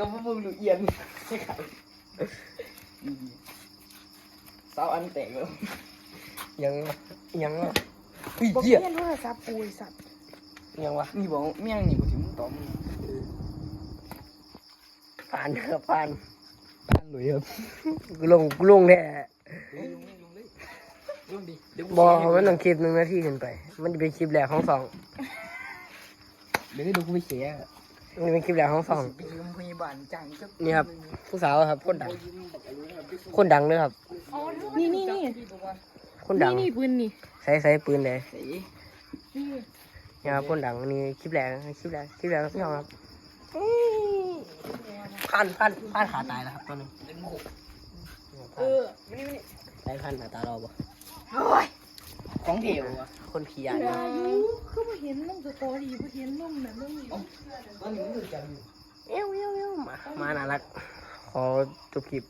ก็พวกมึงดูเอียนไม่ขายสาวอันแตกแล้วยังวะ บอกเพี้ยนโทรศัพท์ปุยสัตว์ ยังวะ นี่บอกเมี่ยงนี่กูถึงต่อมึง ผ่านครับผ่านหลุยครับกูลงแท้ ลงดิบอกมันต้องคลิป1 นาทีขึ้นไป มันจะเป็นคลิปแรกของสอง เดี๋ยวได้ดูกูไปเสีย มันเป็นคลิปแรกของสอง ไปยืมพยาบาลจ้างก็ นี่ครับผู้สาวครับคนดังเลยครับ นี่ คนดัง นี่ปืนนี่ ใส่ปืนเลย สี นี่ นี่ครับคนดังนี่คลิปแรกครับพี่น้องครับพันขาตายแล้วครับตอนนี้ ไม่นี่ ตายพันขาตาเราบ่ ของเทวอะ คนขี้ยา อายุคือบ่เห็นลงสตอรี่บ่เห็นลงแบบลงนี่ ตอนนี้มันดูจัง เอ้วมาน่ารักขอจบคลิป